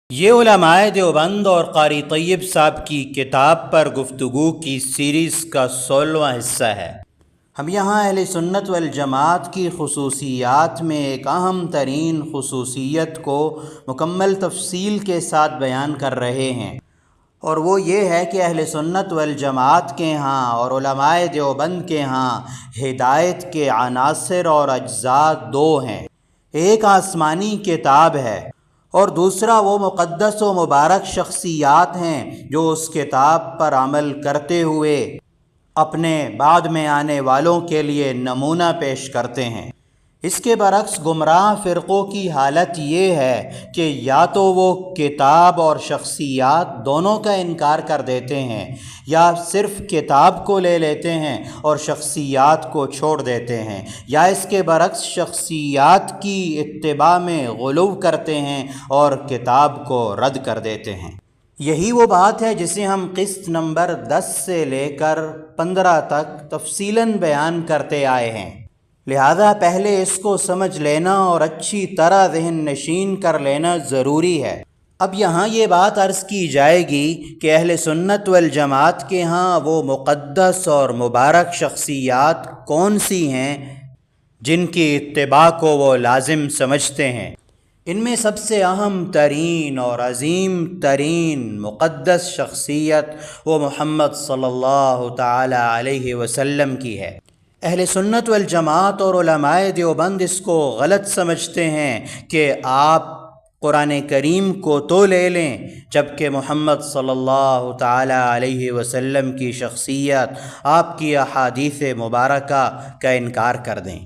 یہ علماء دیوبند اور قاری طیب صاحب کی کتاب پر گفتگو کی سیریز کا 16واں حصہ ہے۔ ہم یہاں اہل سنت والجماعت کی خصوصیات میں ایک اہم ترین خصوصیت کو مکمل تفصیل کے ساتھ بیان کر رہے ہیں، اور وہ یہ ہے کہ اہل سنت والجماعت کے ہاں اور علماء دیوبند کے ہاں ہدایت کے عناصر اور اجزاء دو ہیں۔ ایک آسمانی کتاب ہے اور دوسرا وہ مقدس و مبارک شخصیات ہیں جو اس کتاب پر عمل کرتے ہوئے اپنے بعد میں آنے والوں کے لیے نمونہ پیش کرتے ہیں۔ اس کے برعکس گمراہ فرقوں کی حالت یہ ہے کہ یا تو وہ کتاب اور شخصیات دونوں کا انکار کر دیتے ہیں، یا صرف کتاب کو لے لیتے ہیں اور شخصیات کو چھوڑ دیتے ہیں، یا اس کے برعکس شخصیات کی اتباع میں غلو کرتے ہیں اور کتاب کو رد کر دیتے ہیں۔ یہی وہ بات ہے جسے ہم قسط نمبر 10 سے لے کر 15 تک تفصیلاً بیان کرتے آئے ہیں، لہذا پہلے اس کو سمجھ لینا اور اچھی طرح ذہن نشین کر لینا ضروری ہے۔ اب یہاں یہ بات عرض کی جائے گی کہ اہل سنت والجماعت کے ہاں وہ مقدس اور مبارک شخصیات کون سی ہیں جن کی اتباع کو وہ لازم سمجھتے ہیں۔ ان میں سب سے اہم ترین اور عظیم ترین مقدس شخصیت وہ محمد صلی اللہ تعالی علیہ وسلم کی ہے۔ اہل سنت والجماعت اور علماء دیوبند اس کو غلط سمجھتے ہیں کہ آپ قرآن کریم کو تو لے لیں جبکہ محمد صلی اللہ تعالی علیہ وسلم کی شخصیت، آپ کی احادیث مبارکہ کا انکار کر دیں۔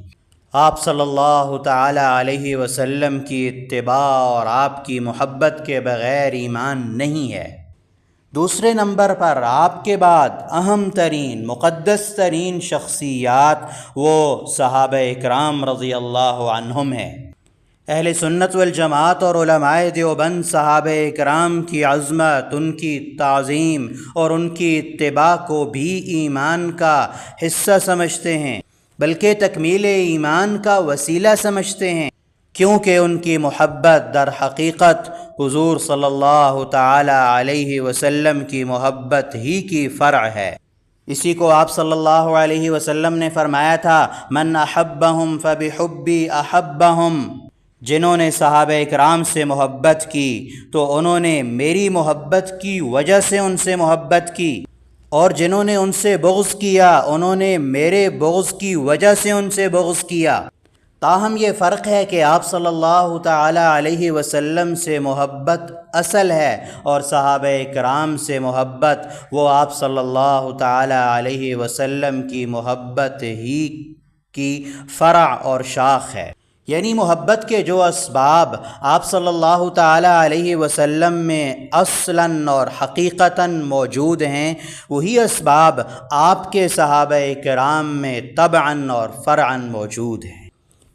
آپ صلی اللہ تعالی علیہ وسلم کی اتباع اور آپ کی محبت کے بغیر ایمان نہیں ہے۔ دوسرے نمبر پر آپ کے بعد اہم ترین مقدس ترین شخصیات وہ صحابہ اکرام رضی اللہ عنہم ہیں۔ اہل سنت والجماعت اور علماء دیوبند صحابہ اکرام کی عظمت، ان کی تعظیم اور ان کی اتباع کو بھی ایمان کا حصہ سمجھتے ہیں، بلکہ تکمیل ایمان کا وسیلہ سمجھتے ہیں، کیونکہ ان کی محبت در حقیقت حضور صلی اللہ تعالی علیہ وسلم کی محبت ہی کی فرع ہے۔ اسی کو آپ صلی اللہ علیہ وسلم نے فرمایا تھا، من احبہم فبحبی احبہم، جنہوں نے صحابہ اکرام سے محبت کی تو انہوں نے میری محبت کی وجہ سے ان سے محبت کی، اور جنہوں نے ان سے بغض کیا انہوں نے میرے بغض کی وجہ سے ان سے بغض کیا۔ تاہم یہ فرق ہے کہ آپ صلی اللہ تعالی علیہ وسلم سے محبت اصل ہے اور صحابہ اکرام سے محبت وہ آپ صلی اللہ تعالی علیہ وسلم کی محبت ہی کی فرع اور شاخ ہے۔ یعنی محبت کے جو اسباب آپ صلی اللہ تعالی علیہ وسلم میں اصلاً اور حقیقتاً موجود ہیں، وہی اسباب آپ کے صحابہ کرام میں طبعاً اور فرعاً موجود ہیں۔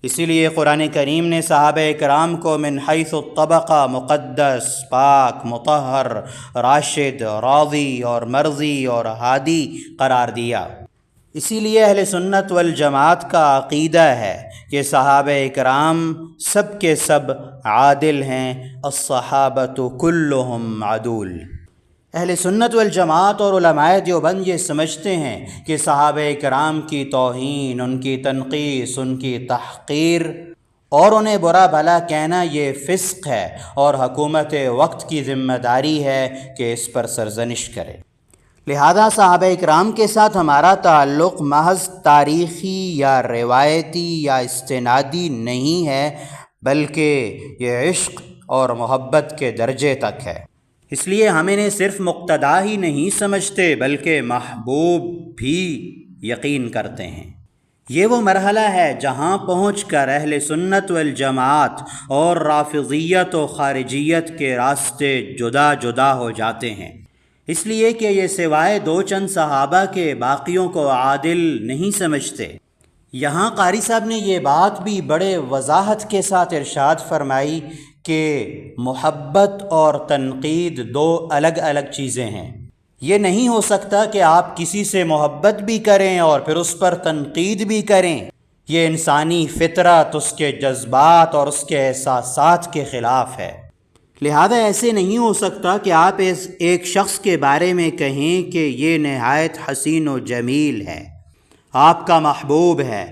اسی لیے قرآن کریم نے صحابہ کرام کو من حیث الطبقہ مقدس، پاک، مطہر، راشد، راضی اور مرضی اور ہادی قرار دیا۔ اسی لیے اہل سنت والجماعت کا عقیدہ ہے کہ صحابہ اکرام سب کے سب عادل ہیں، الصحابۃ کلہم عدول۔ اہل سنت والجماعت اور علماء دیوبند یہ سمجھتے ہیں کہ صحابہ اکرام کی توہین، ان کی تنقیص، ان کی تحقیر اور انہیں برا بھلا کہنا یہ فسق ہے، اور حکومت وقت کی ذمہ داری ہے کہ اس پر سرزنش کرے۔ لہذا صحابہ اکرام کے ساتھ ہمارا تعلق محض تاریخی یا روایتی یا استنادی نہیں ہے، بلکہ یہ عشق اور محبت کے درجے تک ہے۔ اس لیے ہم انہیں صرف مقتدا ہی نہیں سمجھتے بلکہ محبوب بھی یقین کرتے ہیں۔ یہ وہ مرحلہ ہے جہاں پہنچ کر اہل سنت والجماعت اور رافضیت و خارجیت کے راستے جدا جدا ہو جاتے ہیں، اس لیے کہ یہ سوائے دو چند صحابہ کے باقیوں کو عادل نہیں سمجھتے۔ یہاں قاری صاحب نے یہ بات بھی بڑے وضاحت کے ساتھ ارشاد فرمائی کہ محبت اور تنقید دو الگ الگ چیزیں ہیں۔ یہ نہیں ہو سکتا کہ آپ کسی سے محبت بھی کریں اور پھر اس پر تنقید بھی کریں، یہ انسانی فطرت، اس کے جذبات اور اس کے احساسات کے خلاف ہے۔ لہذا ایسے نہیں ہو سکتا کہ آپ ایک شخص کے بارے میں کہیں کہ یہ نہایت حسین و جمیل ہے، آپ کا محبوب ہے،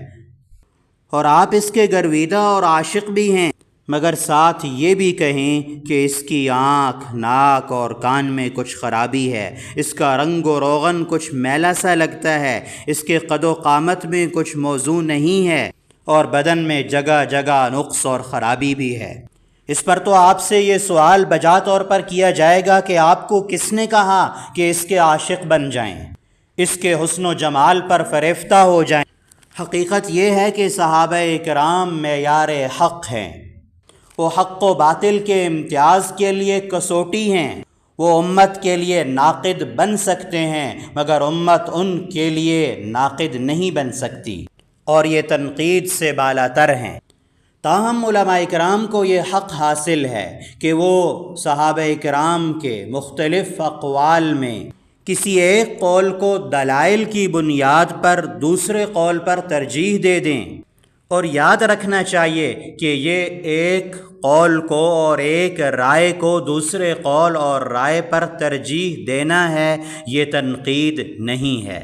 اور آپ اس کے گرویدہ اور عاشق بھی ہیں، مگر ساتھ یہ بھی کہیں کہ اس کی آنکھ، ناک اور کان میں کچھ خرابی ہے، اس کا رنگ و روغن کچھ میلا سا لگتا ہے، اس کے قد و قامت میں کچھ موضوع نہیں ہے، اور بدن میں جگہ جگہ نقص اور خرابی بھی ہے۔ اس پر تو آپ سے یہ سوال بجا طور پر کیا جائے گا کہ آپ کو کس نے کہا کہ اس کے عاشق بن جائیں، اس کے حسن و جمال پر فریفتہ ہو جائیں؟ حقیقت یہ ہے کہ صحابہ کرام معیار حق ہیں، وہ حق و باطل کے امتیاز کے لیے کسوٹی ہیں، وہ امت کے لیے ناقد بن سکتے ہیں مگر امت ان کے لیے ناقد نہیں بن سکتی، اور یہ تنقید سے بالاتر ہیں۔ تاہم علماء کرام کو یہ حق حاصل ہے کہ وہ صحابہ کرام کے مختلف اقوال میں کسی ایک قول کو دلائل کی بنیاد پر دوسرے قول پر ترجیح دے دیں، اور یاد رکھنا چاہیے کہ یہ ایک قول کو اور ایک رائے کو دوسرے قول اور رائے پر ترجیح دینا ہے، یہ تنقید نہیں ہے۔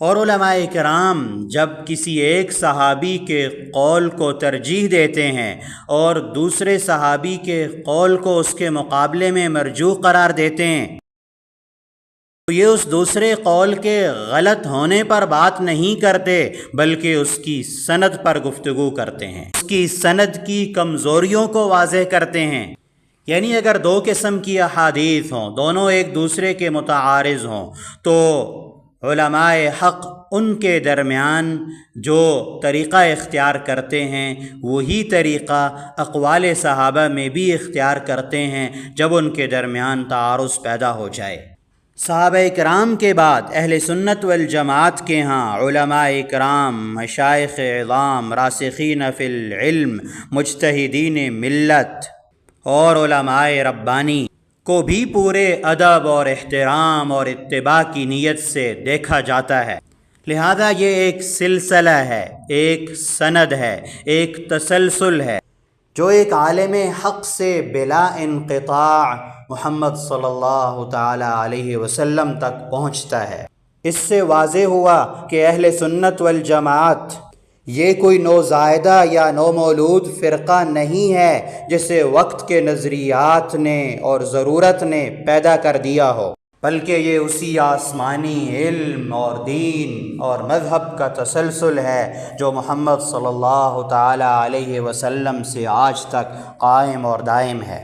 اور علماء کرام جب کسی ایک صحابی کے قول کو ترجیح دیتے ہیں اور دوسرے صحابی کے قول کو اس کے مقابلے میں مرجوح قرار دیتے ہیں، تو یہ اس دوسرے قول کے غلط ہونے پر بات نہیں کرتے بلکہ اس کی سند پر گفتگو کرتے ہیں، اس کی سند کی کمزوریوں کو واضح کرتے ہیں۔ یعنی اگر دو قسم کی احادیث ہوں، دونوں ایک دوسرے کے متعارض ہوں، تو علماء حق ان کے درمیان جو طریقہ اختیار کرتے ہیں وہی طریقہ اقوال صحابہ میں بھی اختیار کرتے ہیں جب ان کے درمیان تعارض پیدا ہو جائے۔ صحابہ کرام کے بعد اہل سنت والجماعت کے ہاں علماء کرام، مشائخ اعظام، راسخین فی العلم، مجتہدین ملت اور علماء ربانی کو بھی پورے ادب اور احترام اور اتباع کی نیت سے دیکھا جاتا ہے۔ لہذا یہ ایک سلسلہ ہے، ایک سند ہے، ایک تسلسل ہے جو ایک عالم حق سے بلا انقطاع محمد صلی اللہ تعالی علیہ وسلم تک پہنچتا ہے۔ اس سے واضح ہوا کہ اہل سنت والجماعت یہ کوئی نوزائیدہ یا نومولود فرقہ نہیں ہے جسے وقت کے نظریات نے اور ضرورت نے پیدا کر دیا ہو، بلکہ یہ اسی آسمانی علم اور دین اور مذہب کا تسلسل ہے جو محمد صلی اللہ تعالی علیہ وسلم سے آج تک قائم اور دائم ہے۔